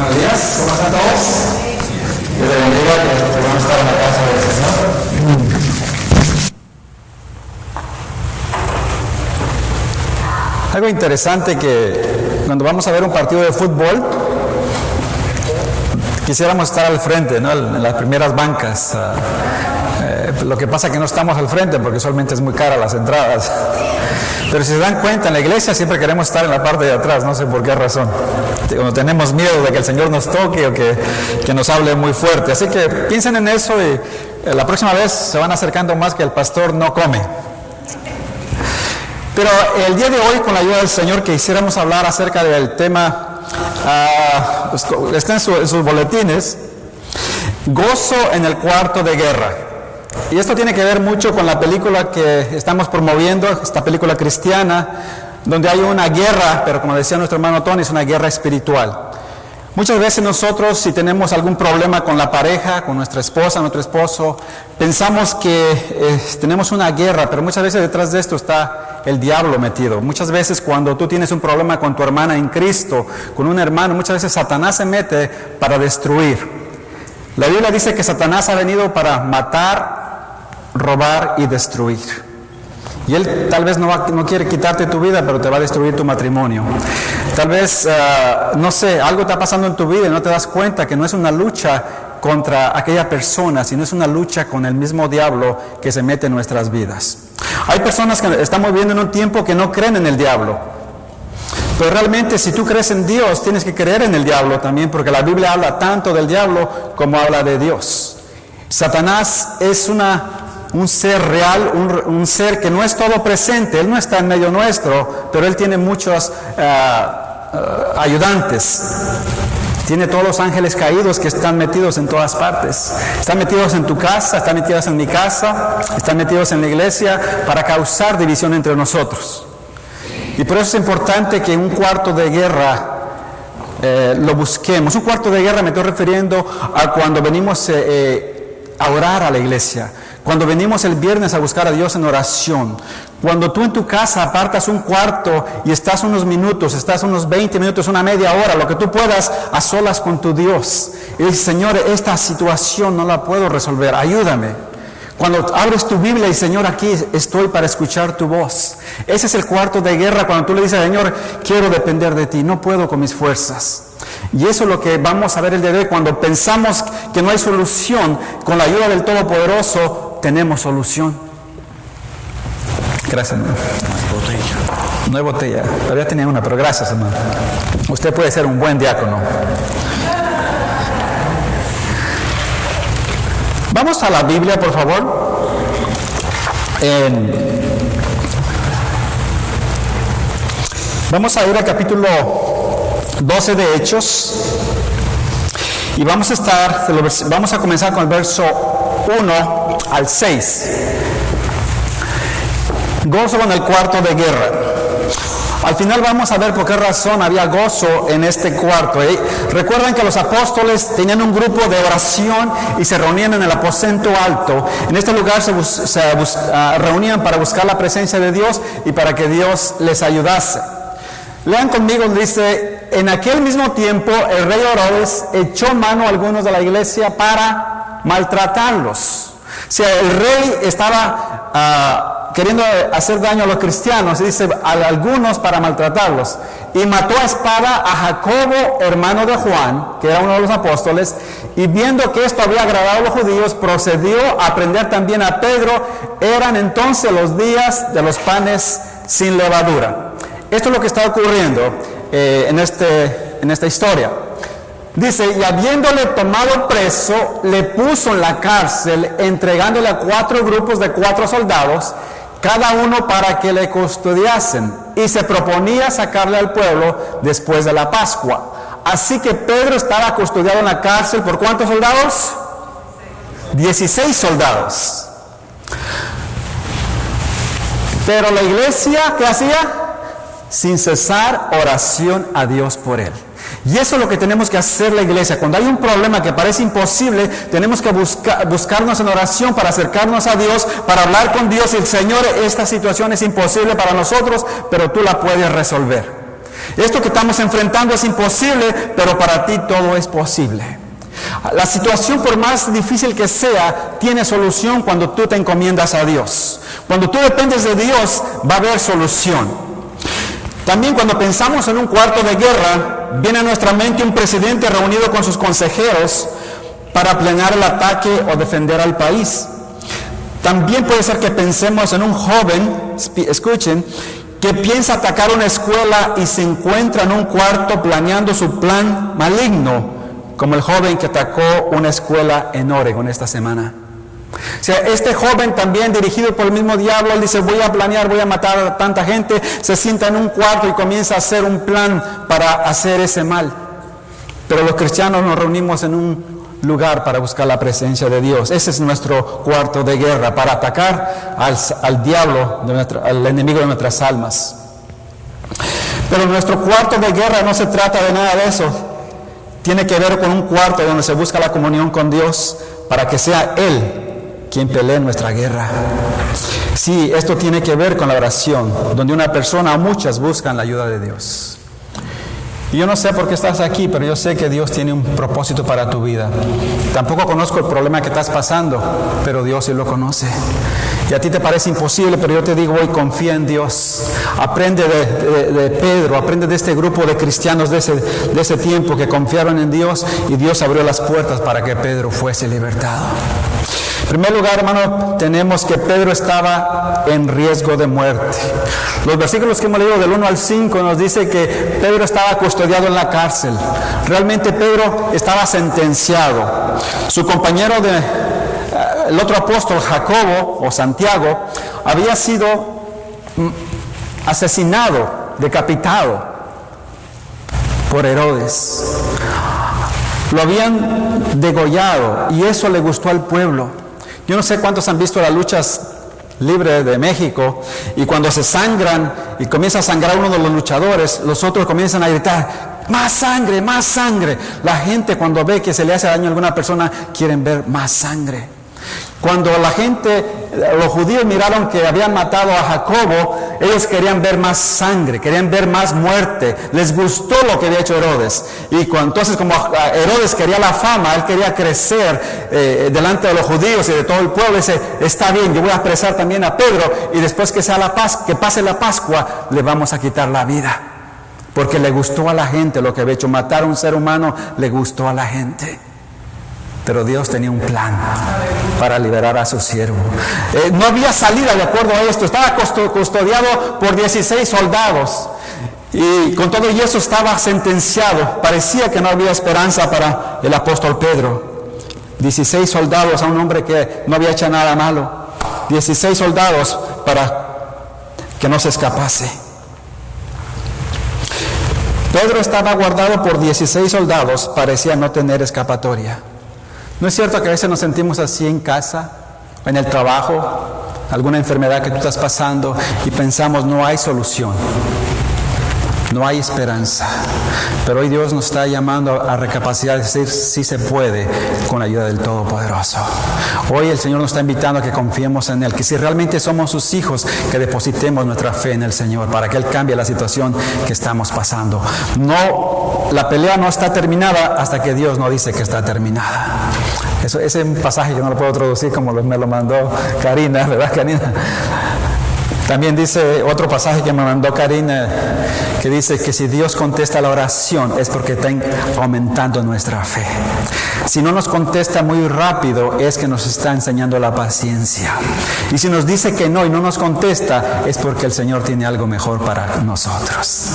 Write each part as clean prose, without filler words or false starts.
Buenos días, ¿cómo están todos? Dios les bendiga, que podamos estar en la casa del Señor. Algo interesante que cuando vamos a ver un partido de fútbol, quisiéramos estar al frente, ¿no? En las primeras bancas. Lo que pasa es que no estamos al frente porque usualmente es muy cara las entradas. Pero si se dan cuenta, en la iglesia siempre queremos estar en la parte de atrás, no sé por qué razón. Cuando tenemos miedo de que el Señor nos toque o que nos hable muy fuerte. Así que piensen en eso y la próxima vez se van acercando más que el pastor no come. Pero el día de hoy, con la ayuda del Señor, quisiéramos hablar acerca del tema, está en sus boletines, gozo en el cuarto de guerra. Y esto tiene que ver mucho con la película que estamos promoviendo, esta película cristiana, donde hay una guerra, pero como decía nuestro hermano Tony, es una guerra espiritual. Muchas veces nosotros, si tenemos algún problema con la pareja, con nuestra esposa, nuestro esposo, pensamos que tenemos una guerra, pero muchas veces detrás de esto está el diablo metido. Muchas veces cuando tú tienes un problema con tu hermana en Cristo, con un hermano, muchas veces Satanás se mete para destruir. La Biblia dice que Satanás ha venido para matar, robar y destruir. Y él tal vez no quiere quitarte tu vida, pero te va a destruir tu matrimonio. Tal vez, no sé, algo está pasando en tu vida y no te das cuenta que no es una lucha contra aquella persona, sino es una lucha con el mismo diablo que se mete en nuestras vidas. Hay personas que estamos viviendo en un tiempo que no creen en el diablo. Pero realmente si tú crees en Dios, tienes que creer en el diablo también, porque la Biblia habla tanto del diablo como habla de Dios. Satanás es un ser real, un ser que no es todo presente. Él no está en medio nuestro, pero él tiene muchos ayudantes. Tiene todos los ángeles caídos que están metidos en todas partes. Están metidos en tu casa, están metidos en mi casa, están metidos en la iglesia para causar división entre nosotros. Y por eso es importante que un cuarto de guerra lo busquemos. Un cuarto de guerra me estoy refiriendo a cuando venimos a orar a la iglesia. Cuando venimos el viernes a buscar a Dios en oración, cuando tú en tu casa apartas un cuarto y estás unos minutos, estás unos 20 minutos, una media hora, lo que tú puedas, a solas con tu Dios. Y dices, Señor, esta situación no la puedo resolver, ayúdame. Cuando abres tu Biblia y Señor, aquí estoy para escuchar tu voz. Ese es el cuarto de guerra, cuando tú le dices, Señor, quiero depender de ti, no puedo con mis fuerzas. Y eso es lo que vamos a ver el día de hoy. Cuando pensamos que no hay solución, con la ayuda del Todopoderoso, tenemos solución. Gracias, hermano. No hay botella. Todavía tenía una, pero gracias, hermano. Usted puede ser un buen diácono. Vamos a la Biblia, por favor. Vamos a ir al capítulo 12 de Hechos. Y vamos a comenzar con el verso 1 al 6. Gozo en el cuarto de guerra. Al final vamos a ver por qué razón había gozo en este cuarto. Recuerdan que los apóstoles tenían un grupo de oración y se reunían en el aposento alto. En este lugar se reunían para buscar la presencia de Dios y para que Dios les ayudase. Lean conmigo, dice, en aquel mismo tiempo el rey Herodes echó mano a algunos de la iglesia para maltratarlos. O sea, el rey estaba queriendo hacer daño a los cristianos, y dice a algunos para maltratarlos. Y mató a espada a Jacobo, hermano de Juan, que era uno de los apóstoles, y viendo que esto había agradado a los judíos, procedió a prender también a Pedro. Eran entonces los días de los panes sin levadura. Esto es lo que está ocurriendo en esta historia. Dice, y habiéndole tomado preso, le puso en la cárcel, entregándole a 4 grupos de 4 soldados, cada uno para que le custodiasen, y se proponía sacarle al pueblo después de la Pascua. Así que Pedro estaba custodiado en la cárcel, ¿por cuántos soldados? 16 soldados. Pero la iglesia, ¿qué hacía? Sin cesar oración a Dios por él. Y eso es lo que tenemos que hacer la iglesia. Cuando hay un problema que parece imposible, tenemos que buscarnos en oración para acercarnos a Dios, para hablar con Dios. Y el Señor, esta situación es imposible para nosotros, pero tú la puedes resolver. Esto que estamos enfrentando es imposible, pero para ti todo es posible. La situación, por más difícil que sea, tiene solución cuando tú te encomiendas a Dios. Cuando tú dependes de Dios, va a haber solución. También cuando pensamos en un cuarto de guerra, viene a nuestra mente un presidente reunido con sus consejeros para planear el ataque o defender al país. También puede ser que pensemos en un joven, escuchen, que piensa atacar una escuela y se encuentra en un cuarto planeando su plan maligno, como el joven que atacó una escuela en Oregon esta semana. O sea, este joven también, dirigido por el mismo diablo, él dice, voy a planear, voy a matar a tanta gente, se sienta en un cuarto y comienza a hacer un plan para hacer ese mal. Pero los cristianos nos reunimos en un lugar para buscar la presencia de Dios. Ese es nuestro cuarto de guerra, para atacar al diablo, al enemigo de nuestras almas. Pero nuestro cuarto de guerra no se trata de nada de eso. Tiene que ver con un cuarto donde se busca la comunión con Dios para que sea Él quien pelee nuestra guerra. Sí, esto tiene que ver con la oración, donde una persona o muchas buscan la ayuda de Dios. Y yo no sé por qué estás aquí, pero yo sé que Dios tiene un propósito para tu vida. Tampoco conozco el problema que estás pasando, pero Dios sí lo conoce. Y a ti te parece imposible, pero yo te digo hoy, confía en Dios. Aprende de Pedro, aprende de este grupo de cristianos de ese tiempo que confiaron en Dios, y Dios abrió las puertas para que Pedro fuese libertado. En primer lugar, hermano, tenemos que Pedro estaba en riesgo de muerte. Los versículos que hemos leído del 1 al 5 nos dice que Pedro estaba custodiado en la cárcel. Realmente Pedro estaba sentenciado. Su compañero el otro apóstol, Jacobo o Santiago, había sido asesinado, decapitado por Herodes. Lo habían degollado y eso le gustó al pueblo. Yo no sé cuántos han visto las luchas libres de México, y cuando se sangran y comienza a sangrar uno de los luchadores, los otros comienzan a gritar, más sangre, más sangre. La gente, cuando ve que se le hace daño a alguna persona, quieren ver más sangre. Cuando los judíos miraron que habían matado a Jacobo, ellos querían ver más sangre, querían ver más muerte. Les gustó lo que había hecho Herodes. Y entonces, como Herodes quería la fama, él quería crecer delante de los judíos y de todo el pueblo, dice, está bien, yo voy a apresar también a Pedro, y después que pase la Pascua, le vamos a quitar la vida. Porque le gustó a la gente lo que había hecho. Matar a un ser humano le gustó a la gente. Pero Dios tenía un plan para liberar a su siervo. No había salida de acuerdo a esto. Estaba custodiado por 16 soldados. Y con todo y eso estaba sentenciado. Parecía que no había esperanza para el apóstol Pedro. 16 soldados a un hombre que no había hecho nada malo. 16 soldados para que no se escapase. Pedro estaba guardado por 16 soldados. Parecía no tener escapatoria. ¿No es cierto que a veces nos sentimos así en casa, en el trabajo, alguna enfermedad que tú estás pasando, y pensamos no hay solución, no hay esperanza? Pero hoy Dios nos está llamando a recapacitar y decir sí se puede con la ayuda del Todopoderoso. Hoy el Señor nos está invitando a que confiemos en Él, que si realmente somos sus hijos, que depositemos nuestra fe en el Señor para que Él cambie la situación que estamos pasando. La pelea no está terminada hasta que Dios no dice que está terminada. Ese es un pasaje que no lo puedo traducir como me lo mandó Karina, ¿verdad, Karina? También dice otro pasaje que me mandó Karina, que dice que si Dios contesta la oración es porque está aumentando nuestra fe. Si no nos contesta muy rápido es que nos está enseñando la paciencia. Y si nos dice que no y no nos contesta es porque el Señor tiene algo mejor para nosotros.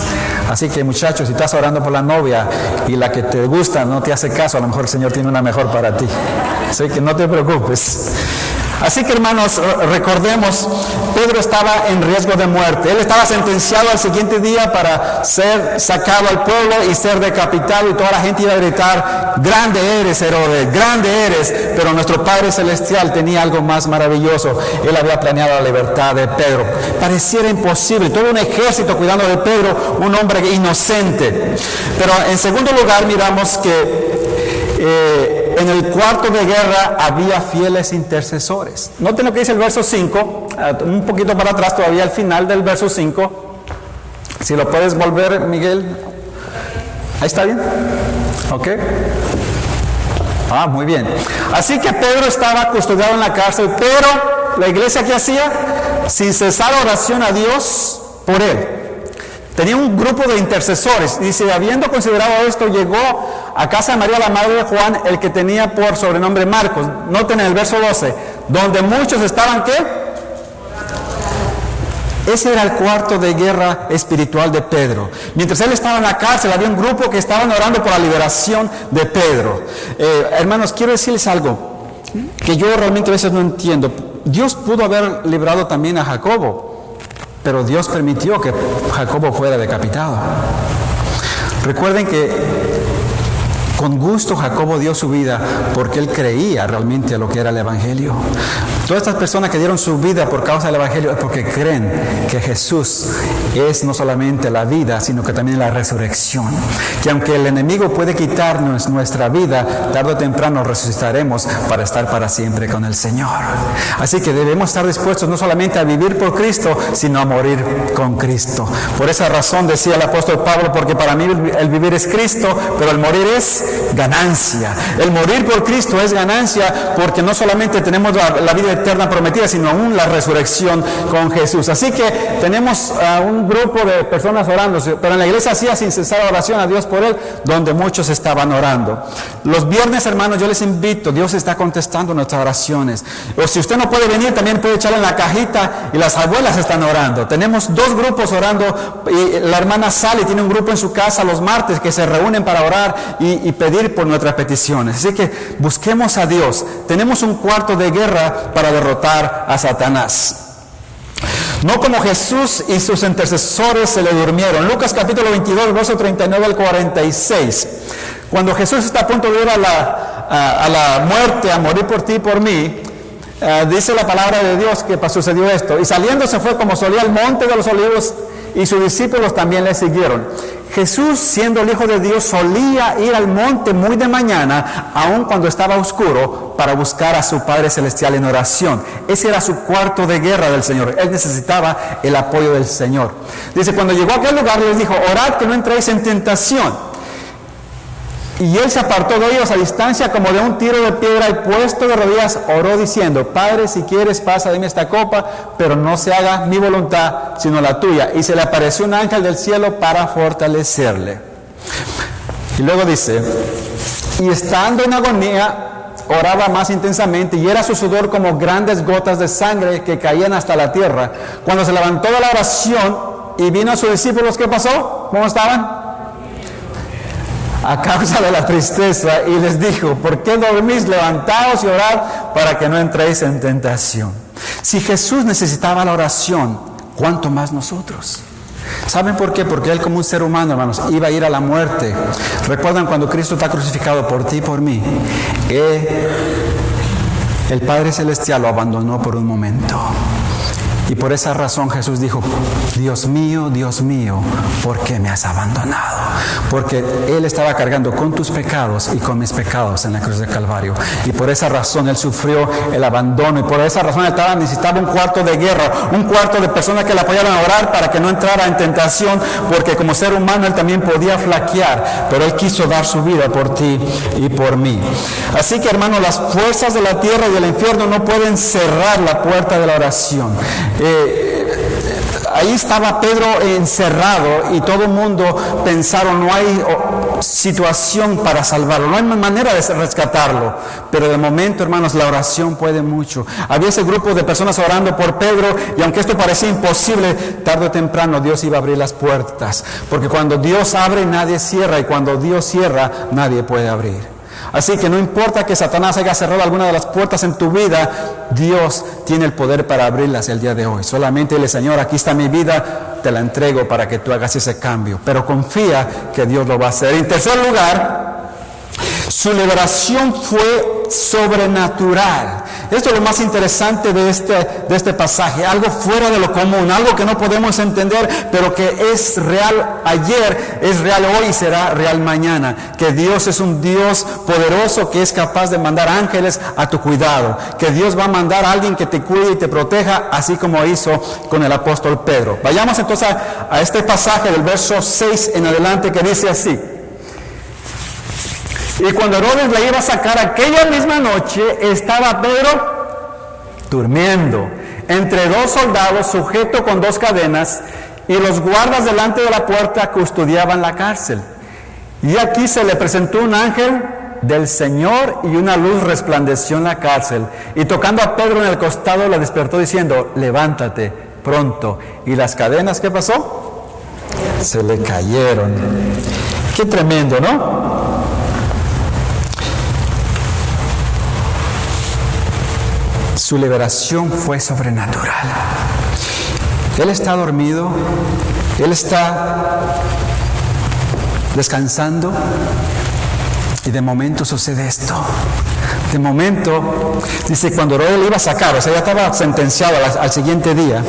Así que muchachos, si estás orando por la novia y la que te gusta no te hace caso, a lo mejor el Señor tiene una mejor para ti. Así que no te preocupes. Así que hermanos, recordemos, Pedro estaba en riesgo de muerte. Él estaba sentenciado al siguiente día para ser sacado al pueblo y ser decapitado, y toda la gente iba a gritar, grande eres, Herodes, grande eres. Pero nuestro Padre Celestial tenía algo más maravilloso. Él había planeado la libertad de Pedro. Pareciera imposible, todo un ejército cuidando de Pedro, un hombre inocente. Pero en segundo lugar miramos que en el cuarto de guerra había fieles intercesores. Noten lo que dice el verso 5, un poquito para atrás todavía al final del verso 5. Si lo puedes volver, Miguel. ¿Ahí está bien? ¿Ok? Muy bien. Así que Pedro estaba custodiado en la cárcel, pero la iglesia, ¿qué hacía? Sin cesar oración a Dios por él. Tenía un grupo de intercesores. Dice, habiendo considerado esto, llegó a casa de María, la madre de Juan, el que tenía por sobrenombre Marcos. Noten en el verso 12, donde muchos estaban, ¿qué? Ese era el cuarto de guerra espiritual de Pedro. Mientras él estaba en la cárcel, había un grupo que estaban orando por la liberación de Pedro. Hermanos, quiero decirles algo que yo realmente a veces no entiendo. Dios pudo haber librado también a Jacobo, pero Dios permitió que Jacobo fuera decapitado. Recuerden que con gusto Jacobo dio su vida porque él creía realmente a lo que era el Evangelio. Todas estas personas que dieron su vida por causa del Evangelio es porque creen que Jesús es no solamente la vida, sino que también la resurrección. Que aunque el enemigo puede quitarnos nuestra vida, tarde o temprano resucitaremos para estar para siempre con el Señor. Así que debemos estar dispuestos no solamente a vivir por Cristo, sino a morir con Cristo. Por esa razón decía el apóstol Pablo, porque para mí el vivir es Cristo, pero el morir es ganancia. El morir por Cristo es ganancia, porque no solamente tenemos la vida eterna prometida, sino aún la resurrección con Jesús. Así que tenemos un grupo de personas orando, pero en la iglesia hacía sin cesar oración a Dios por él, donde muchos estaban orando. Los viernes, hermanos, yo les invito, Dios está contestando nuestras oraciones. O si usted no puede venir, también puede echarle en la cajita, y las abuelas están orando. Tenemos 2 grupos orando, y la hermana Sally tiene un grupo en su casa los martes que se reúnen para orar y pedir por nuestras peticiones. Así que busquemos a Dios. Tenemos un cuarto de guerra para derrotar a Satanás. No como Jesús y sus intercesores se le durmieron. Lucas capítulo 22, verso 39 al 46. Cuando Jesús está a punto de ir a la muerte, a morir por ti y por mí, dice la palabra de Dios que sucedió esto. Y saliendo se fue como solía al monte de los olivos, y sus discípulos también le siguieron. Jesús, siendo el Hijo de Dios, solía ir al monte muy de mañana, aun cuando estaba oscuro, para buscar a su Padre Celestial en oración. Ese era su cuarto de guerra del Señor. Él necesitaba el apoyo del Señor. Dice, cuando llegó a aquel lugar, les dijo, orad que no entréis en tentación. Y él se apartó de ellos a distancia como de un tiro de piedra, y puesto de rodillas oró diciendo, Padre, si quieres pasa de mí esta copa, pero no se haga mi voluntad sino la tuya. Y se le apareció un ángel del cielo para fortalecerle. Y luego dice, y estando en agonía oraba más intensamente, y era su sudor como grandes gotas de sangre que caían hasta la tierra. Cuando se levantó de la oración y vino a sus discípulos, ¿qué pasó? ¿Cómo estaban? A causa de la tristeza, y les dijo, ¿por qué dormís? Levantaos y orad para que no entréis en tentación. Si Jesús necesitaba la oración, ¿cuánto más nosotros? ¿Saben por qué? Porque Él, como un ser humano, hermanos, iba a ir a la muerte. ¿Recuerdan cuando Cristo está crucificado por ti y por mí? El Padre Celestial lo abandonó por un momento. Y por esa razón Jesús dijo, Dios mío, ¿por qué me has abandonado? Porque Él estaba cargando con tus pecados y con mis pecados en la cruz de Calvario. Y por esa razón Él sufrió el abandono. Y por esa razón Él necesitaba un cuarto de guerra, un cuarto de personas que le apoyaran a orar para que no entrara en tentación. Porque como ser humano Él también podía flaquear. Pero Él quiso dar su vida por ti y por mí. Así que, hermanos, las fuerzas de la tierra y del infierno no pueden cerrar la puerta de la oración. Ahí estaba Pedro encerrado, y todo el mundo pensaron, no hay situación para salvarlo, no hay manera de rescatarlo. Pero de momento, hermanos, la oración puede mucho. Había ese grupo de personas orando por Pedro, y aunque esto parecía imposible, tarde o temprano Dios iba a abrir las puertas. Porque cuando Dios abre, nadie cierra, y cuando Dios cierra, nadie puede abrir. Así que no importa que Satanás haya cerrado alguna de las puertas en tu vida, Dios tiene el poder para abrirlas el día de hoy. Solamente dile, Señor, aquí está mi vida, te la entrego para que tú hagas ese cambio. Pero confía que Dios lo va a hacer. En tercer lugar, su liberación fue sobrenatural. Esto es lo más interesante de este pasaje, algo fuera de lo común, algo que no podemos entender, pero que es real ayer, es real hoy y será real mañana. Que Dios es un Dios poderoso que es capaz de mandar ángeles a tu cuidado. Que Dios va a mandar a alguien que te cuide y te proteja, así como hizo con el apóstol Pedro. Vayamos entonces a este pasaje del verso 6 en adelante, que dice así: y cuando Herodes le iba a sacar aquella misma noche, estaba Pedro durmiendo entre dos soldados, sujeto con dos cadenas, y los guardas delante de la puerta custodiaban la cárcel. Y aquí se le presentó un ángel del Señor, y una luz resplandeció en la cárcel, y tocando a Pedro en el costado le despertó diciendo: levántate pronto. Y las cadenas, ¿qué pasó? Se le cayeron. Qué tremendo, ¿no? Su liberación fue sobrenatural. Él está dormido, él está descansando, y de momento sucede esto. De momento, dice, cuando Herodes le iba a sacar, o sea, ya estaba sentenciado al siguiente día,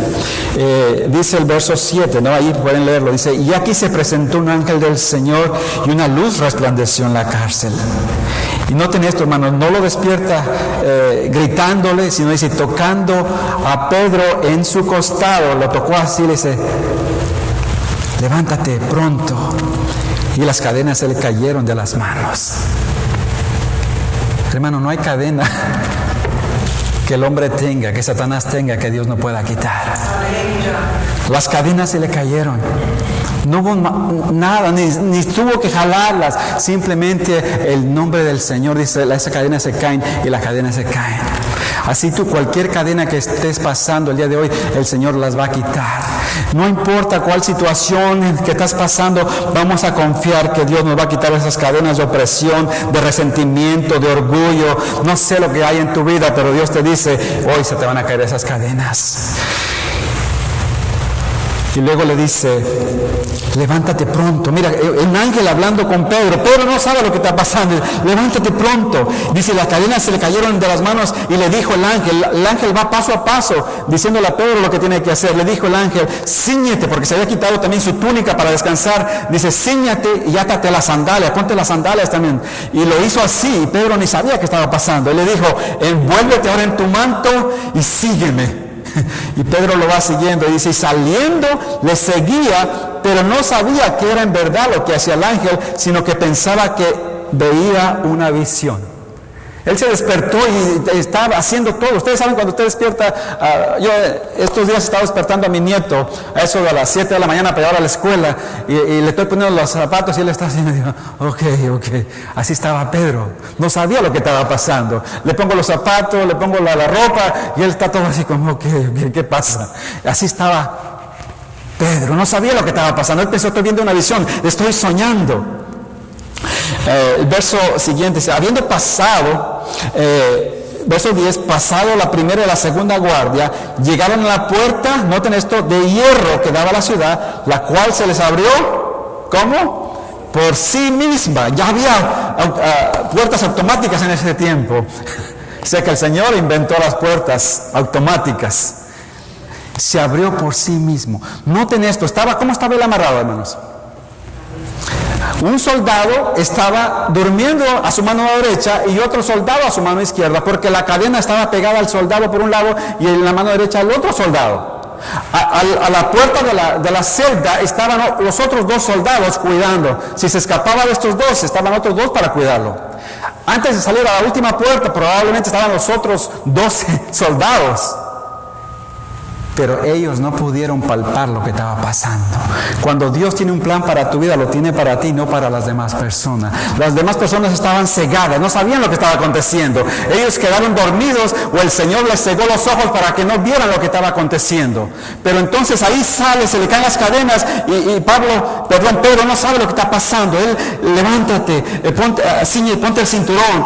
dice el verso 7, ¿no? Ahí pueden leerlo, dice: y aquí se presentó un ángel del Señor, y una luz resplandeció en la cárcel. Y noten esto, hermanos, no lo despierta gritándole, sino dice, tocando a Pedro en su costado, lo tocó así, le dice: levántate pronto. Y las cadenas se le cayeron de las manos. Hermano, no hay cadena que el hombre tenga, que Satanás tenga, que Dios no pueda quitar. Las cadenas se le cayeron. No hubo nada, ni tuvo que jalarlas. Simplemente el nombre del Señor dice: esas cadenas se caen, y las cadenas se caen. Así tú, cualquier cadena que estés pasando el día de hoy, el Señor las va a quitar. No importa cuál situación que estás pasando, vamos a confiar que Dios nos va a quitar esas cadenas de opresión, de resentimiento, de orgullo. No sé lo que hay en tu vida, pero Dios te dice: hoy se te van a caer esas cadenas. Y luego le dice: levántate pronto. Mira, el ángel hablando con Pedro. Pedro no sabe lo que está pasando. Levántate pronto. Dice, las cadenas se le cayeron de las manos, y le dijo el ángel va paso a paso, diciéndole a Pedro lo que tiene que hacer. Le dijo el ángel: cíñete, porque se había quitado también su túnica para descansar. Dice: cíñate y átate las sandalias, ponte las sandalias también. Y lo hizo así, y Pedro ni sabía qué estaba pasando. Él le dijo: envuélvete ahora en tu manto y sígueme. Y Pedro lo va siguiendo, y dice, y saliendo le seguía, pero no sabía que era en verdad lo que hacía el ángel, sino que pensaba que veía una visión. Él se despertó y estaba haciendo todo. Ustedes saben, cuando usted despierta, yo estos días estaba despertando a mi nieto a eso de las 7 de la mañana para llevar a la escuela, y le estoy poniendo los zapatos, y él está haciendo, y digo, ok. Así estaba Pedro. No sabía lo que estaba pasando. Le pongo los zapatos, le pongo la ropa, y él está todo así como, ok, ¿qué pasa? Así estaba Pedro. No sabía lo que estaba pasando. Él pensó: estoy viendo una visión, estoy soñando. El verso siguiente dice: habiendo pasado, verso 10, pasado la primera y la segunda guardia, llegaron a la puerta, noten esto, de hierro que daba a la ciudad, la cual se les abrió, ¿cómo? Por sí misma. Ya había puertas automáticas en ese tiempo. Sé que el Señor inventó las puertas automáticas. Se abrió por sí mismo. Noten esto, ¿cómo estaba él amarrado, hermanos? Un soldado estaba durmiendo a su mano derecha, y otro soldado a su mano izquierda, porque la cadena estaba pegada al soldado por un lado, y en la mano derecha al otro soldado. A la puerta de la celda estaban los otros dos soldados cuidando. Si se escapaba de estos dos, estaban otros dos para cuidarlo. Antes de salir a la última puerta, probablemente estaban los otros 12 soldados. Pero ellos no pudieron palpar lo que estaba pasando. Cuando Dios tiene un plan para tu vida, lo tiene para ti, no para las demás personas. Las demás personas estaban cegadas, no sabían lo que estaba aconteciendo. Ellos quedaron dormidos, o el Señor les cegó los ojos para que no vieran lo que estaba aconteciendo. Pero entonces ahí sale, se le caen las cadenas, y Pedro no sabe lo que está pasando. Él: levántate, ponte el cinturón,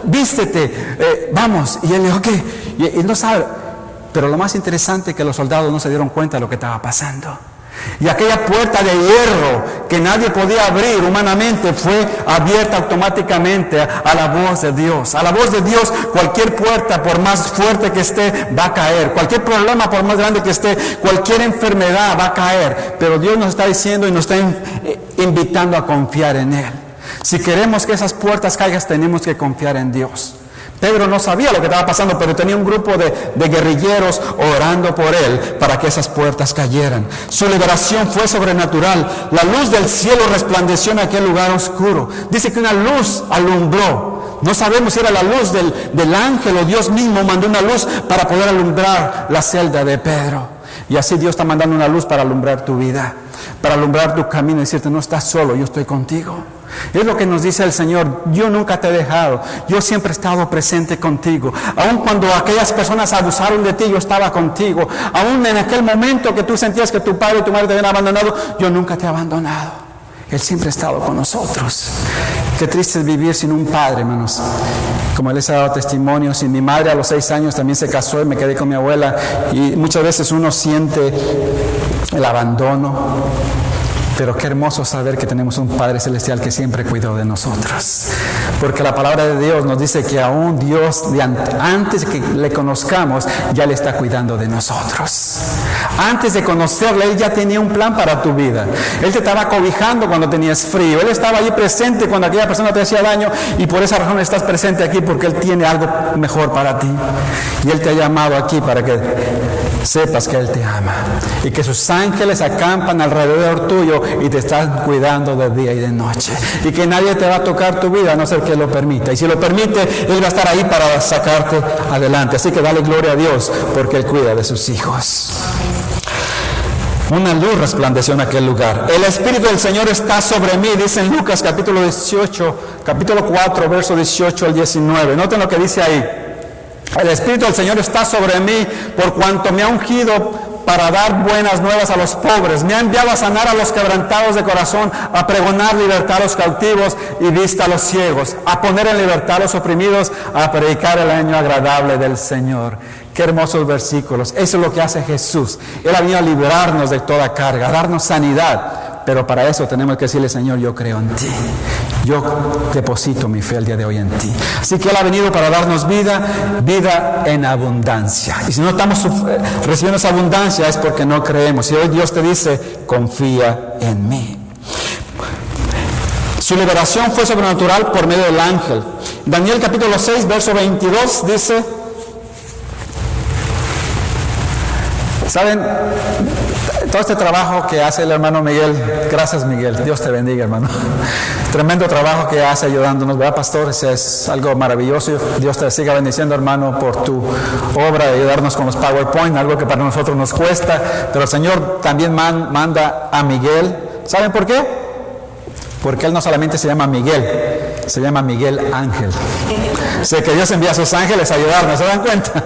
vístete, vamos. Y él le dijo, ok, y no sabe. Pero lo más interesante es que los soldados no se dieron cuenta de lo que estaba pasando. Y aquella puerta de hierro que nadie podía abrir humanamente fue abierta automáticamente a la voz de Dios. A la voz de Dios, cualquier puerta, por más fuerte que esté, va a caer. Cualquier problema, por más grande que esté, cualquier enfermedad va a caer. Pero Dios nos está diciendo y nos está invitando a confiar en Él. Si queremos que esas puertas caigan, tenemos que confiar en Dios. Pedro no sabía lo que estaba pasando, pero tenía un grupo de guerrilleros orando por él para que esas puertas cayeran. Su liberación fue sobrenatural. La luz del cielo resplandeció en aquel lugar oscuro. Dice que una luz alumbró. No sabemos si era la luz del ángel o Dios mismo mandó una luz para poder alumbrar la celda de Pedro. Y así Dios está mandando una luz para alumbrar tu vida, para alumbrar tu camino y decirte, no estás solo, yo estoy contigo. Es lo que nos dice el Señor: yo nunca te he dejado, yo siempre he estado presente contigo. Aun cuando aquellas personas abusaron de ti, yo estaba contigo. Aun en aquel momento que tú sentías que tu padre y tu madre te habían abandonado, yo nunca te he abandonado. Él siempre ha estado con nosotros. Qué triste es vivir sin un padre, hermanos. Como les he dado testimonio, sin mi madre a los 6 años también se casó y me quedé con mi abuela. Y muchas veces uno siente el abandono. Pero qué hermoso saber que tenemos un Padre Celestial que siempre cuidó de nosotros. Porque la palabra de Dios nos dice que aún Dios, antes que le conozcamos, ya le está cuidando de nosotros. Antes de conocerle, Él ya tenía un plan para tu vida. Él te estaba cobijando cuando tenías frío. Él estaba allí presente cuando aquella persona te hacía daño. Y por esa razón estás presente aquí, porque Él tiene algo mejor para ti. Y Él te ha llamado aquí para que sepas que Él te ama. Y que sus ángeles acampan alrededor tuyo y te están cuidando de día y de noche. Y que nadie te va a tocar tu vida a no ser que lo permita. Y si lo permite, Él va a estar ahí para sacarte adelante. Así que dale gloria a Dios porque Él cuida de sus hijos. Una luz resplandeció en aquel lugar. El Espíritu del Señor está sobre mí, dice en Lucas capítulo 4, verso 18 al 19. Noten lo que dice ahí. El Espíritu del Señor está sobre mí por cuanto me ha ungido para dar buenas nuevas a los pobres. Me ha enviado a sanar a los quebrantados de corazón, a pregonar libertad a los cautivos y vista a los ciegos, a poner en libertad a los oprimidos, a predicar el año agradable del Señor. Qué hermosos versículos. Eso es lo que hace Jesús. Él ha venido a liberarnos de toda carga, a darnos sanidad. Pero para eso tenemos que decirle: Señor, yo creo en ti. Yo deposito mi fe el día de hoy en ti. Así que Él ha venido para darnos vida en abundancia. Y si no estamos recibiendo esa abundancia es porque no creemos. Y hoy Dios te dice: confía en mí. Su liberación fue sobrenatural por medio del ángel. Daniel capítulo 6, verso 22 dice: ¿saben? Todo este trabajo que hace el hermano Miguel, gracias Miguel, Dios te bendiga, hermano. Tremendo trabajo que hace ayudándonos, ¿verdad, pastor? Es algo maravilloso. Dios te siga bendiciendo, hermano, por tu obra de ayudarnos con los PowerPoint, algo que para nosotros nos cuesta. Pero el Señor también manda a Miguel. ¿Saben por qué? Porque Él no solamente se llama Miguel, se llama Miguel Ángel. Sé que Dios envía a sus ángeles a ayudarnos, ¿se dan cuenta?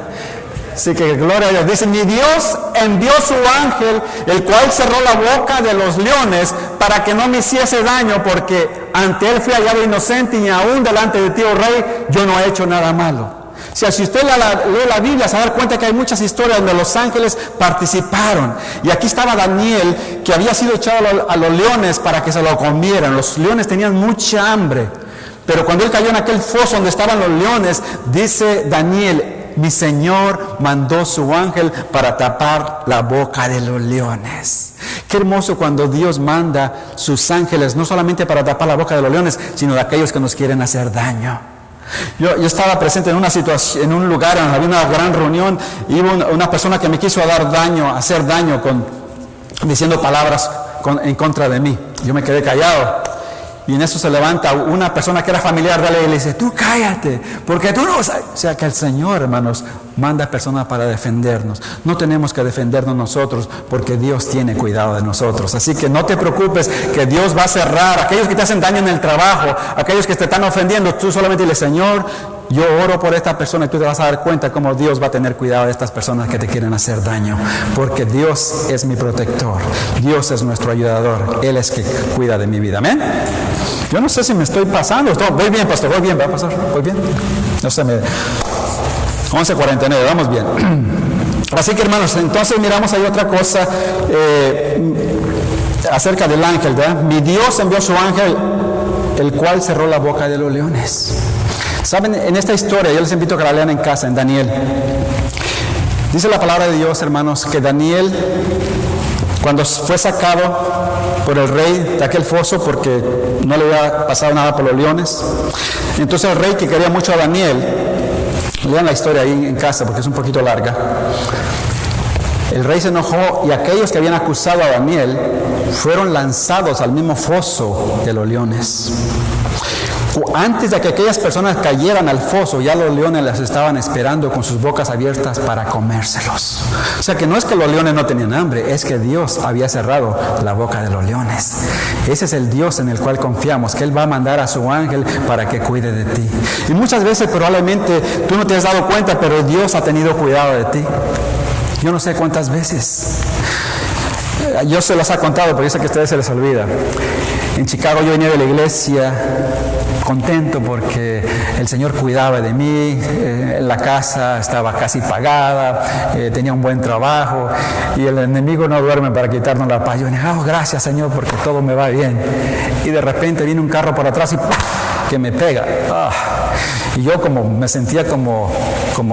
Así que gloria a Dios. Dice: mi Dios envió su ángel, el cual cerró la boca de los leones para que no me hiciese daño, porque ante él fui hallado inocente y aún delante de ti, oh rey, yo no he hecho nada malo. O sea, si usted lee la Biblia, se va a dar cuenta que hay muchas historias donde los ángeles participaron. Y aquí estaba Daniel, que había sido echado a los leones para que se lo comieran. Los leones tenían mucha hambre. Pero cuando él cayó en aquel foso donde estaban los leones, dice Daniel: mi Señor mandó su ángel para tapar la boca de los leones. Qué hermoso cuando Dios manda sus ángeles, no solamente para tapar la boca de los leones, sino de aquellos que nos quieren hacer daño. Yo estaba presente en una situación, en un lugar donde había una gran reunión, y hubo una persona que me quiso hacer daño diciendo palabras en contra de mí. Yo me quedé callado. Y en eso se levanta una persona que era familiar de él y le dice: tú cállate, porque tú no sabes. O sea que el Señor, hermanos, manda personas para defendernos. No tenemos que defendernos nosotros, porque Dios tiene cuidado de nosotros. Así que no te preocupes, que Dios va a cerrar aquellos que te hacen daño en el trabajo, aquellos que te están ofendiendo. Tú solamente dile: Señor, yo oro por esta persona, y tú te vas a dar cuenta cómo Dios va a tener cuidado de estas personas que te quieren hacer daño. Porque Dios es mi protector, Dios es nuestro ayudador, Él es que cuida de mi vida. Amén. Yo no sé si me estoy pasando. Voy bien, pastor, voy bien, ¿va, pastor? ¿Voy bien? No sé, 11:49, vamos bien. Así que, hermanos, entonces miramos ahí otra cosa. acerca del ángel, ¿verdad? Mi Dios envió su ángel, el cual cerró la boca de los leones. Saben, en esta historia, yo les invito a que la lean en casa, en Daniel. Dice la palabra de Dios, hermanos, que Daniel, cuando fue sacado por el rey de aquel foso, porque no le había pasado nada por los leones, entonces el rey, que quería mucho a Daniel, lean la historia ahí en casa porque es un poquito larga, el rey se enojó y aquellos que habían acusado a Daniel fueron lanzados al mismo foso de los leones. Antes de que aquellas personas cayeran al foso, ya los leones las estaban esperando con sus bocas abiertas para comérselos. O sea que no es que los leones no tenían hambre, es que Dios había cerrado la boca de los leones. Ese es el Dios en el cual confiamos, que Él va a mandar a su ángel para que cuide de ti. Y muchas veces probablemente tú no te has dado cuenta, pero Dios ha tenido cuidado de ti. Yo no sé cuántas veces. Yo se las he contado, pero yo sé que a ustedes se les olvida. En Chicago yo venía de la iglesia contento porque el Señor cuidaba de mí, la casa estaba casi pagada, tenía un buen trabajo y el enemigo no duerme para quitarnos la paz. Yo venía, gracias Señor porque todo me va bien. Y de repente viene un carro por atrás y ¡pum!, que me pega. Y yo como me sentía como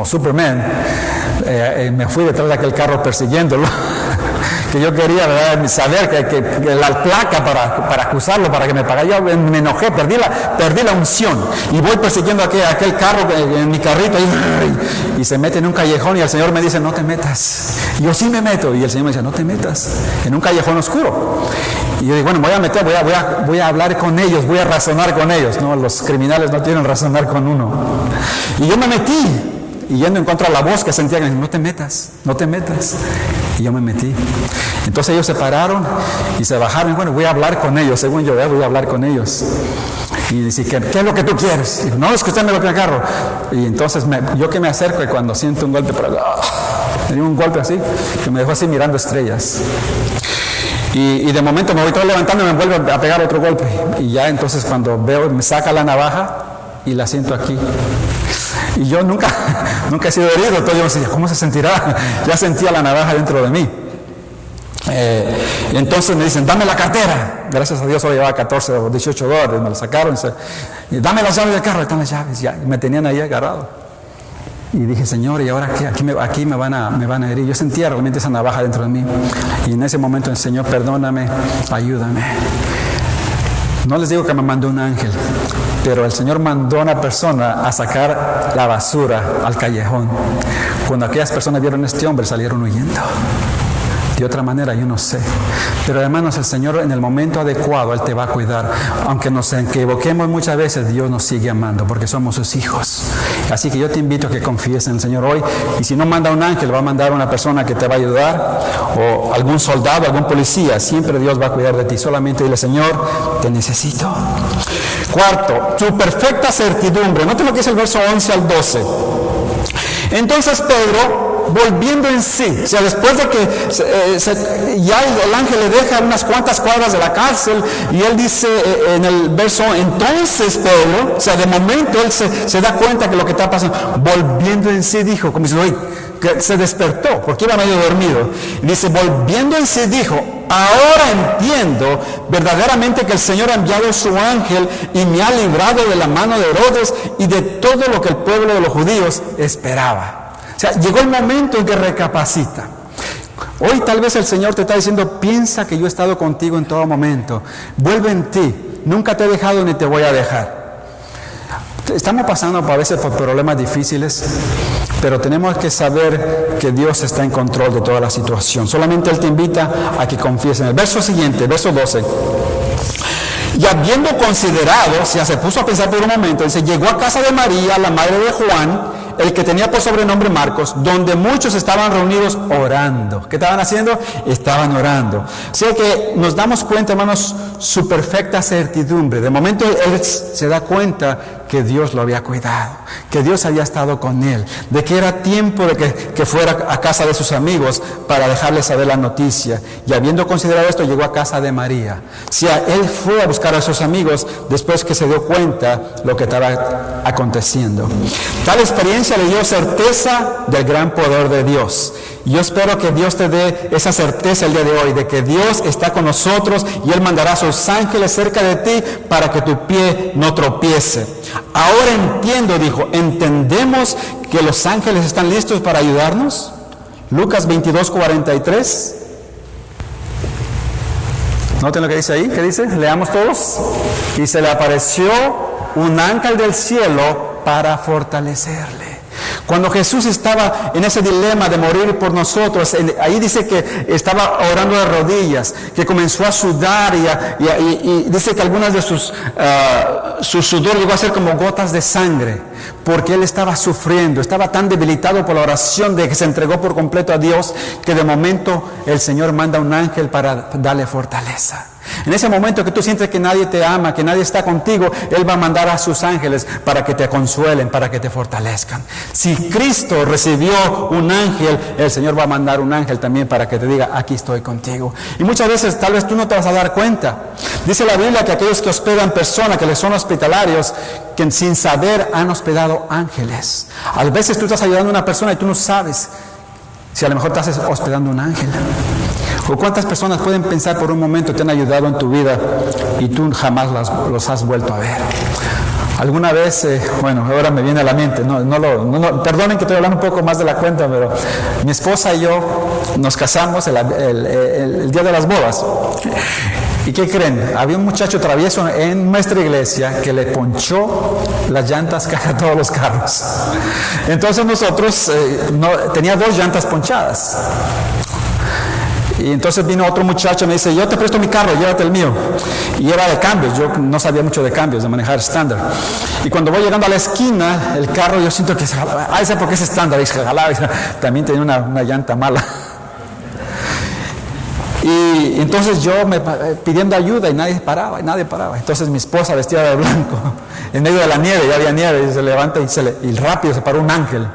Superman, me fui detrás de aquel carro persiguiéndolo. Que yo quería, ¿verdad?, saber que la placa para acusarlo, para que me pagara. Yo me enojé, perdí la unción y voy persiguiendo aquel carro en mi carrito y se mete en un callejón y el Señor me dice, no te metas. Y yo sí me meto y el Señor me dice, no te metas en un callejón oscuro. Y yo digo, bueno, voy a meter, voy a hablar con ellos, voy a razonar con ellos. No, los criminales no quieren razonar con uno. Y yo me metí. Y yendo en contra de la voz que sentía, que no te metas, no te metas. Y yo me metí. Entonces ellos se pararon y se bajaron. Bueno, voy a hablar con ellos, según yo, voy a hablar con ellos. Y dice, ¿qué es lo que tú quieres? Y no, es que usted me golpea el carro. Y entonces yo que me acerco y cuando siento un golpe, me dio un golpe así, que me dejó así mirando estrellas. Y de momento me voy todo levantando y me vuelve a pegar otro golpe. Y ya entonces cuando veo, me saca la navaja y la siento aquí. Y yo nunca he sido herido, entonces yo decía, ¿cómo se sentirá? Ya sentía la navaja dentro de mí. Y entonces me dicen, dame la cartera. Gracias a Dios solo llevaba 14 o 18 dólares, me lo sacaron. Y dame las llaves del carro, están las llaves. Ya, y me tenían ahí agarrado. Y dije, Señor, ¿y ahora qué? Aquí me van a herir. Yo sentía realmente esa navaja dentro de mí. Y en ese momento el Señor, perdóname, ayúdame. No les digo que me mandó un ángel, pero el Señor mandó a una persona a sacar la basura al callejón. Cuando aquellas personas vieron a este hombre, salieron huyendo. De otra manera, yo no sé. Pero hermanos, el Señor en el momento adecuado, Él te va a cuidar. Aunque nos equivoquemos muchas veces, Dios nos sigue amando porque somos sus hijos. Así que yo te invito a que confíes en el Señor hoy. Y si no manda un ángel, va a mandar una persona que te va a ayudar. O algún soldado, algún policía. Siempre Dios va a cuidar de ti. Solamente dile, Señor, te necesito. Cuarto, tu perfecta certidumbre. Noten lo que es el verso 11 al 12. Entonces Pedro, volviendo en sí, o sea, después de que ya el ángel le deja unas cuantas cuadras de la cárcel, y él dice en el verso, entonces Pedro, o sea, de momento él se da cuenta que lo que está pasando, volviendo en sí dijo, como diciendo, que se despertó, porque iba medio dormido, y dice, volviendo en sí dijo, ahora entiendo verdaderamente que el Señor ha enviado su ángel y me ha librado de la mano de Herodes y de todo lo que el pueblo de los judíos esperaba. O sea, llegó el momento en que recapacita. Hoy tal vez el Señor te está diciendo, piensa que yo he estado contigo en todo momento. Vuelve en ti. Nunca te he dejado ni te voy a dejar. Estamos pasando a veces por problemas difíciles, pero tenemos que saber que Dios está en control de toda la situación. Solamente Él te invita a que confíes en Él. Verso siguiente, verso 12. Y habiendo considerado, se puso a pensar por un momento, dice, llegó a casa de María, la madre de Juan, el que tenía por sobrenombre Marcos, donde muchos estaban reunidos orando. ¿Qué estaban haciendo? Estaban orando. O sea que nos damos cuenta, hermanos, su perfecta certidumbre. De momento él se da cuenta que Dios lo había cuidado, que Dios había estado con él, de que era tiempo de que fuera a casa de sus amigos para dejarles saber la noticia. Y habiendo considerado esto, llegó a casa de María. Si él fue a buscar a sus amigos después que se dio cuenta lo que estaba aconteciendo. Tal experiencia le dio certeza del gran poder de Dios. Y yo espero que Dios te dé esa certeza el día de hoy, de que Dios está con nosotros y Él mandará a sus ángeles cerca de ti para que tu pie no tropiece. Ahora entiendo, dijo, ¿entendemos que los ángeles están listos para ayudarnos? Lucas 22:43. Noten lo que dice ahí. ¿Qué dice? Leamos todos. Y se le apareció un ángel del cielo para fortalecerle. Cuando Jesús estaba en ese dilema de morir por nosotros, ahí dice que estaba orando de rodillas, que comenzó a sudar y dice que algunas de su sudor llegó a ser como gotas de sangre, porque él estaba sufriendo, estaba tan debilitado por la oración de que se entregó por completo a Dios, que de momento el Señor manda un ángel para darle fortaleza. En ese momento que tú sientes que nadie te ama, que nadie está contigo, Él va a mandar a sus ángeles para que te consuelen, para que te fortalezcan. Si Cristo recibió un ángel, el Señor va a mandar un ángel también para que te diga, aquí estoy contigo. Y muchas veces tal vez tú no te vas a dar cuenta. Dice la Biblia que aquellos que hospedan personas, que les son hospitalarios, que sin saber han hospedado ángeles. A veces tú estás ayudando a una persona y tú no sabes si a lo mejor estás hospedando un ángel. ¿O cuántas personas pueden pensar por un momento te han ayudado en tu vida y tú jamás los has vuelto a ver? Alguna vez, ahora me viene a la mente, perdonen que estoy hablando un poco más de la cuenta, pero mi esposa y yo nos casamos el día de las bodas. ¿Y qué creen? Había un muchacho travieso en nuestra iglesia que le ponchó las llantas a todos los carros. Entonces nosotros, tenía 2 llantas ponchadas. Y entonces vino otro muchacho y me dice, yo te presto mi carro, llévate el mío. Y era de cambios, yo no sabía mucho de cambios, de manejar estándar. Y cuando voy llegando a la esquina, el carro yo siento que se jalaba. ¿Ese por qué es estándar? Y se jalaba, también tenía una llanta mala. Y entonces yo pidiendo ayuda y nadie paraba. Entonces mi esposa vestida de blanco, en medio de la nieve, ya había nieve, y se levanta y rápido se paró un ángel.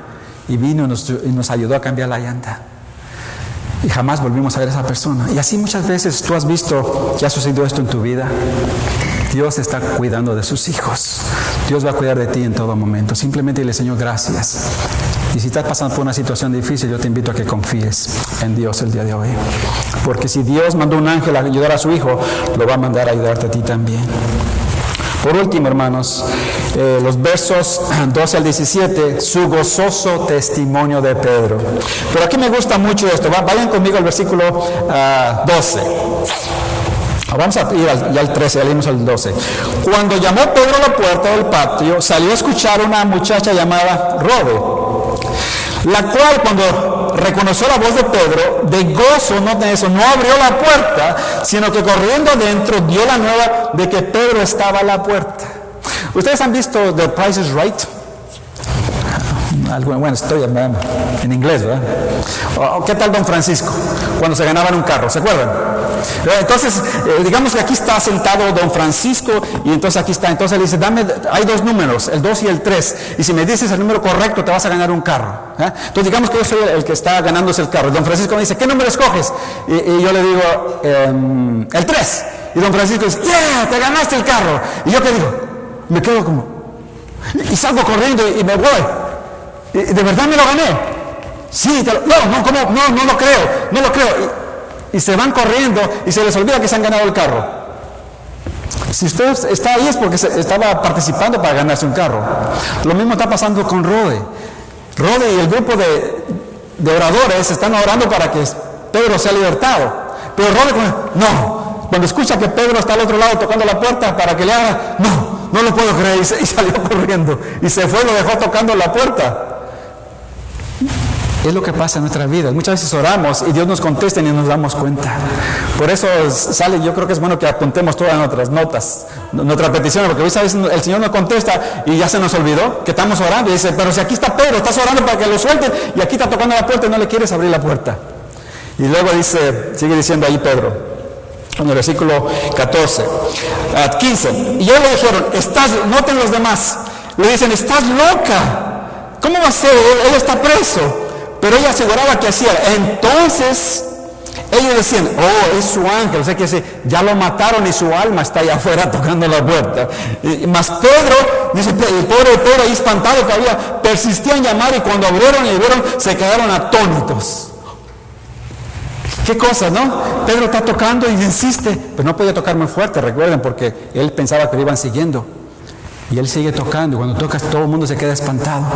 Y vino y nos ayudó a cambiar la llanta. Y jamás volvimos a ver a esa persona. Y así muchas veces tú has visto que ha sucedido esto en tu vida. Dios está cuidando de sus hijos. Dios va a cuidar de ti en todo momento. Simplemente dile, Señor, gracias. Y si estás pasando por una situación difícil, yo te invito a que confíes en Dios el día de hoy. Porque si Dios mandó un ángel a ayudar a su hijo, lo va a mandar a ayudarte a ti también. Por último, hermanos, los versos 12 al 17, su gozoso testimonio de Pedro. Pero aquí me gusta mucho esto. Vayan conmigo al versículo 12. Vamos a ir ya al 13, ya leímos al 12. Cuando llamó Pedro a la puerta del patio, salió a escuchar a una muchacha llamada Rode, la cual cuando reconoció la voz de Pedro, de gozo, no abrió la puerta, sino que corriendo adentro dio la nueva de que Pedro estaba a la puerta. ¿Ustedes han visto The Price is Right? Estoy en inglés, ¿verdad? ¿Qué tal Don Francisco? Cuando se ganaban un carro, ¿se acuerdan? Entonces, digamos que aquí está sentado Don Francisco y entonces aquí está. Entonces le dice, hay 2 números, el 2 y el 3. Y si me dices el número correcto, te vas a ganar un carro. Entonces digamos que yo soy el que está ganándose el carro. Don Francisco me dice, ¿qué número escoges? Y yo le digo, el 3. Y Don Francisco dice, ¡yeah! Te ganaste el carro. ¿Y yo qué digo? Me quedo como... Y salgo corriendo y me voy. ¿De verdad me lo gané? Sí, no lo creo. Y se van corriendo y se les olvida que se han ganado el carro. Si usted está ahí es porque estaba participando para ganarse un carro. Lo mismo está pasando con Rode. Rode y el grupo de oradores están orando para que Pedro sea libertado. Pero Rode, cuando escucha que Pedro está al otro lado tocando la puerta para que le haga, no lo puedo creer, y salió corriendo. Y se fue y lo dejó tocando la puerta. Es lo que pasa en nuestra vida. Muchas veces oramos y Dios nos contesta y ni nos damos cuenta. Por eso yo creo que es bueno que apuntemos todas nuestras notas, nuestras peticiones, porque a veces el Señor nos contesta y ya se nos olvidó que estamos orando. Y dice, pero si aquí está Pedro, estás orando para que lo suelten y aquí está tocando la puerta y no le quieres abrir la puerta. Y luego sigue diciendo ahí Pedro, en el versículo 15. Y ellos le dijeron, noten los demás, le dicen, estás loca, ¿cómo va a ser? Él está preso. Pero ella aseguraba que hacía. Entonces ellos decían, oh, es su ángel, o sea que ya lo mataron y su alma está allá afuera tocando la puerta. Mas Pedro, dice, el pobre Pedro ahí espantado todavía, persistía en llamar, y cuando abrieron y vieron, se quedaron atónitos. Qué cosa, ¿no? Pedro está tocando y insiste, pero no podía tocar muy fuerte, recuerden, porque él pensaba que lo iban siguiendo. Y él sigue tocando, y cuando tocas todo el mundo se queda espantado.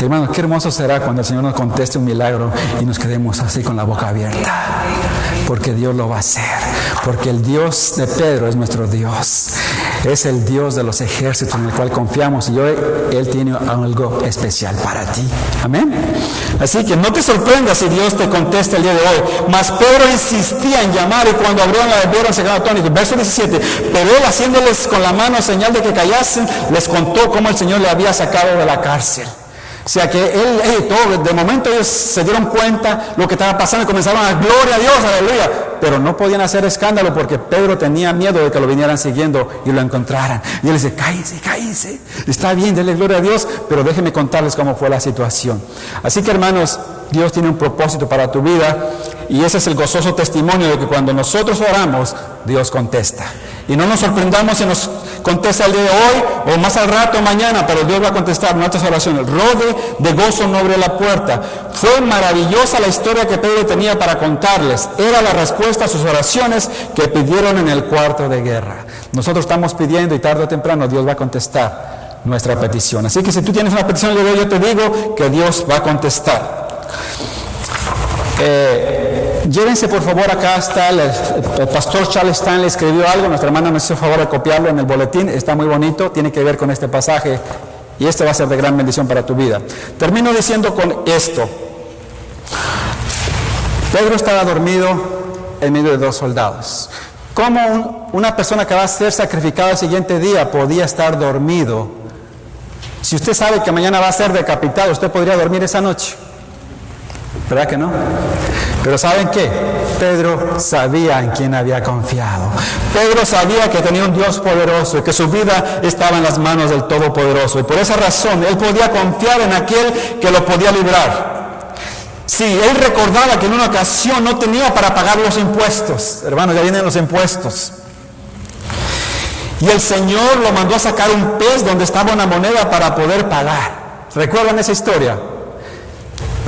Hermanos, qué hermoso será cuando el Señor nos conteste un milagro y nos quedemos así con la boca abierta. Porque Dios lo va a hacer. Porque el Dios de Pedro es nuestro Dios. Es el Dios de los ejércitos en el cual confiamos, y hoy Él tiene algo especial para ti. Amén. Así que no te sorprendas si Dios te contesta el día de hoy. Mas Pedro insistía en llamar, y cuando abrieron la vieron se quedaron atónitos. Verso 17. Pero él, haciéndoles con la mano señal de que callasen, les contó cómo el Señor le había sacado de la cárcel. O sea que de momento ellos se dieron cuenta lo que estaba pasando y comenzaron a gloria a Dios, aleluya. Pero no podían hacer escándalo porque Pedro tenía miedo de que lo vinieran siguiendo y lo encontraran. Y él dice, cállense. Está bien, denle gloria a Dios, pero déjenme contarles cómo fue la situación. Así que, hermanos, Dios tiene un propósito para tu vida, y ese es el gozoso testimonio de que cuando nosotros oramos, Dios contesta. Y no nos sorprendamos si nos contesta el día de hoy o más al rato o mañana, pero Dios va a contestar nuestras oraciones. Rode de gozo no abre la puerta. Fue maravillosa la historia que Pedro tenía para contarles. Era la respuesta a sus oraciones que pidieron en el cuarto de guerra. Nosotros estamos pidiendo, y tarde o temprano Dios va a contestar nuestra petición. Así que si tú tienes una petición el día de hoy, yo te digo que Dios va a contestar. Llévense por favor, acá está el pastor Charles Stanley escribió algo, nuestra hermana nos hizo favor de copiarlo en el boletín, está muy bonito, tiene que ver con este pasaje, y este va a ser de gran bendición para tu vida. Termino diciendo con esto. Pedro estaba dormido en medio de dos soldados. ¿Cómo una persona que va a ser sacrificada el siguiente día podía estar dormido? Si usted sabe que mañana va a ser decapitado, ¿usted podría dormir esa noche? ¿Verdad que no? Pero ¿saben qué? Pedro sabía en quién había confiado. Pedro sabía que tenía un Dios poderoso y que su vida estaba en las manos del Todopoderoso. Y por esa razón, él podía confiar en aquel que lo podía librar. Sí, él recordaba que en una ocasión no tenía para pagar los impuestos. Hermanos, ya vienen los impuestos. Y el Señor lo mandó a sacar un pez donde estaba una moneda para poder pagar. ¿Recuerdan esa historia?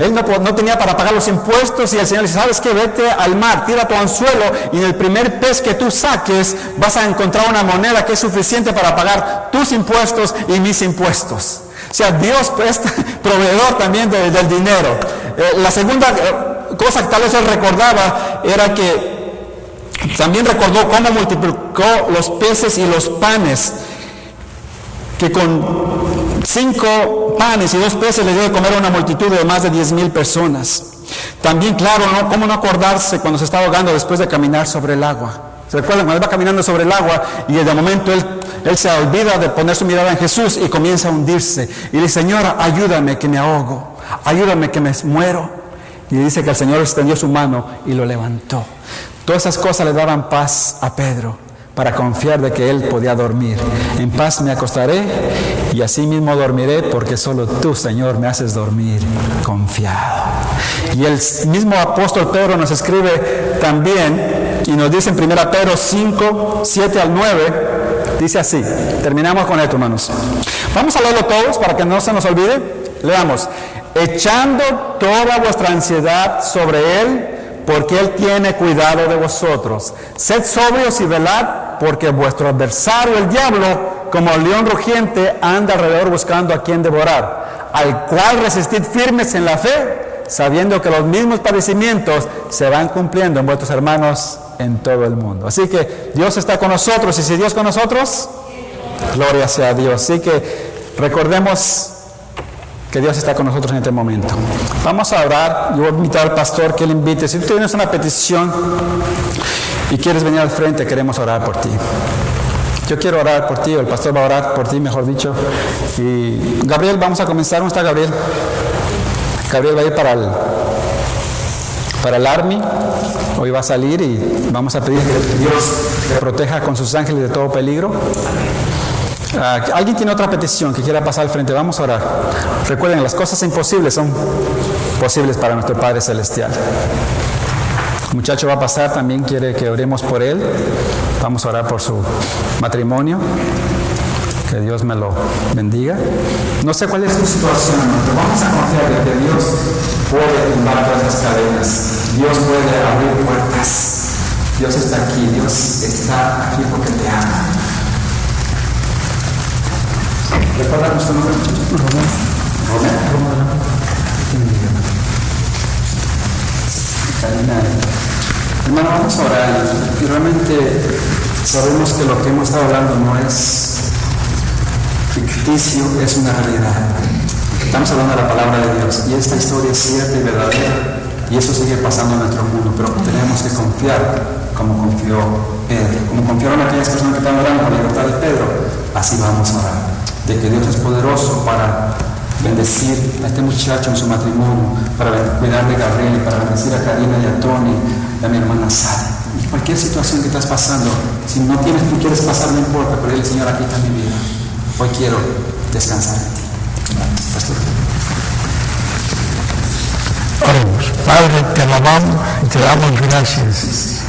Él no tenía para pagar los impuestos, y el Señor le dice, ¿sabes qué? Vete al mar, tira tu anzuelo, y en el primer pez que tú saques vas a encontrar una moneda que es suficiente para pagar tus impuestos y mis impuestos. O sea, Dios es proveedor también del dinero. La segunda cosa que tal vez él recordaba era que también recordó cómo multiplicó los peces y los panes, que con 5 panes y 2 peces le dio de comer a una multitud de más de 10,000 personas. También, claro, ¿no? ¿Cómo no acordarse cuando se está ahogando después de caminar sobre el agua? ¿Se recuerdan? Cuando él va caminando sobre el agua y de momento él se olvida de poner su mirada en Jesús y comienza a hundirse. Y le dice, Señor, ayúdame que me ahogo, ayúdame que me muero. Y dice que el Señor extendió su mano y lo levantó. Todas esas cosas le daban paz a Pedro, para confiar de que él podía dormir. En paz me acostaré y así mismo dormiré, porque solo tú, Señor, me haces dormir confiado. Y el mismo apóstol Pedro nos escribe también y nos dice en 1 Pedro 5, 7 al 9, dice así. Terminamos con esto, hermanos. Vamos a leerlo todos para que no se nos olvide. Leamos. Echando toda vuestra ansiedad sobre Él, porque Él tiene cuidado de vosotros. Sed sobrios y velad, porque vuestro adversario, el diablo, como león rugiente, anda alrededor buscando a quien devorar, al cual resistid firmes en la fe, sabiendo que los mismos padecimientos se van cumpliendo en vuestros hermanos en todo el mundo. Así que Dios está con nosotros, y si Dios con nosotros, gloria sea a Dios. Así que recordemos que Dios está con nosotros en este momento. Vamos a orar. Yo voy a invitar al pastor que él invite. Si tú tienes una petición y quieres venir al frente, queremos orar por ti. Yo quiero orar por ti, o el pastor va a orar por ti, mejor dicho. Y Gabriel, vamos a comenzar. ¿Dónde está Gabriel? Gabriel va a ir para el Army. Hoy va a salir y vamos a pedir que Dios te proteja con sus ángeles de todo peligro. ¿Alguien tiene otra petición que quiera pasar al frente? Vamos a orar. Recuerden, las cosas imposibles son posibles para nuestro Padre Celestial. El muchacho va a pasar, también quiere que oremos por él. Vamos a orar por su matrimonio. Que Dios me lo bendiga. No sé cuál es tu situación, pero vamos a confiar de que Dios puede tumbar todas las cadenas. Dios puede abrir puertas. Dios está aquí. Dios está aquí porque te ama. ¿Recuerda nuestro nombre, muchachos? Romero. Karina. Hermano, vamos a orar. Y realmente sabemos que lo que hemos estado hablando no es ficticio, es una realidad. Estamos hablando de la palabra de Dios y esta historia es cierta y verdadera y eso sigue pasando en nuestro mundo, pero tenemos que confiar como confió Pedro, como confiaron aquellas personas que estaban orando por la libertad de Pedro. Así vamos a orar, de que Dios es poderoso para bendecir a este muchacho en su matrimonio, para cuidar de Gabriel, para bendecir a Karina y a Tony y a mi hermana Sara. Y cualquier situación que estás pasando, si no quieres pasar, no importa, pero el Señor, aquí está mi vida. Hoy quiero descansar en ti. Pastor. Oremos. Padre, te alabamos y te damos gracias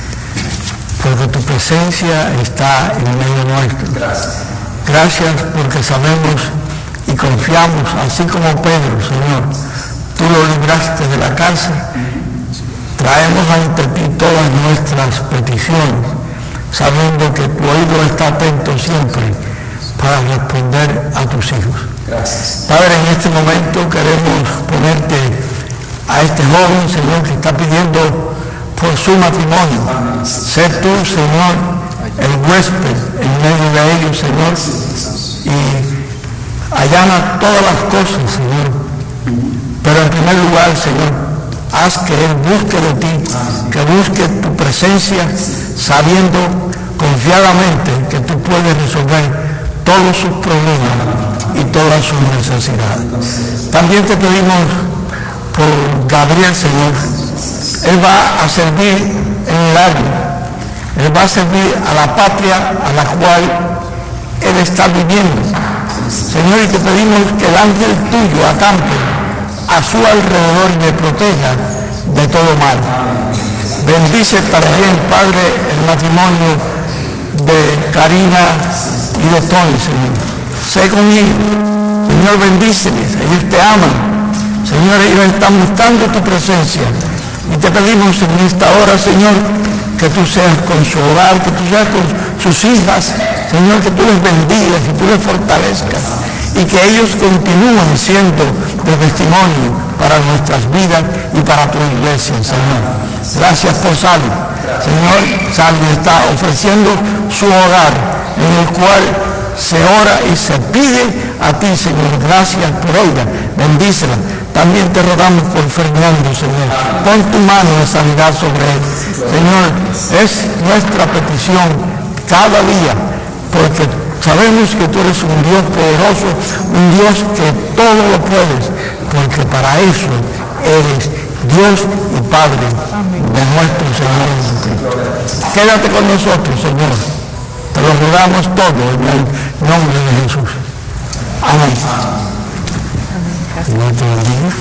porque tu presencia está en medio nuestro. Gracias. Gracias porque sabemos y confiamos, así como Pedro, Señor, tú lo libraste de la cárcel. Traemos ante ti todas nuestras peticiones, sabiendo que tu oído está atento siempre para responder a tus hijos. Gracias. Padre, en este momento queremos ponerte a este joven, Señor, que está pidiendo por su matrimonio. Sé tú, Señor, el huésped en medio de ellos, Señor, y allana todas las cosas, Señor. Pero en primer lugar, Señor, haz que él busque de ti, que busque tu presencia, sabiendo confiadamente que tú puedes resolver todos sus problemas y todas sus necesidades. También te pedimos por Gabriel, Señor. Él va a servir en el área. Él va a servir a la patria a la cual él está viviendo. Señor, y te pedimos que el ángel tuyo acampe a su alrededor y le proteja de todo mal. Bendice también, Padre, el matrimonio de Karina y de Tony, Señor. Sé con ellos. Señor, bendíceles. Ellos te aman. Señor, ellos están buscando tu presencia. Y te pedimos en esta hora, Señor, que tú seas con su hogar, que tú seas con sus hijas. Señor, que tú les bendigas, que tú les fortalezcas. Y que ellos continúen siendo de testimonio para nuestras vidas y para tu iglesia, Señor. Gracias por Sally. Señor, Sally está ofreciendo su hogar, en el cual se ora y se pide a ti, Señor. Gracias por ella. Bendícela. También te rogamos por Fernando, Señor. Pon tu mano de sanidad sobre él. Señor, es nuestra petición cada día, porque sabemos que tú eres un Dios poderoso, un Dios que todo lo puedes, porque para eso eres Dios y Padre de nuestro Señor Jesucristo. Quédate con nosotros, Señor. Te lo rogamos todo en el nombre de Jesús. Amén. Dios te bendiga.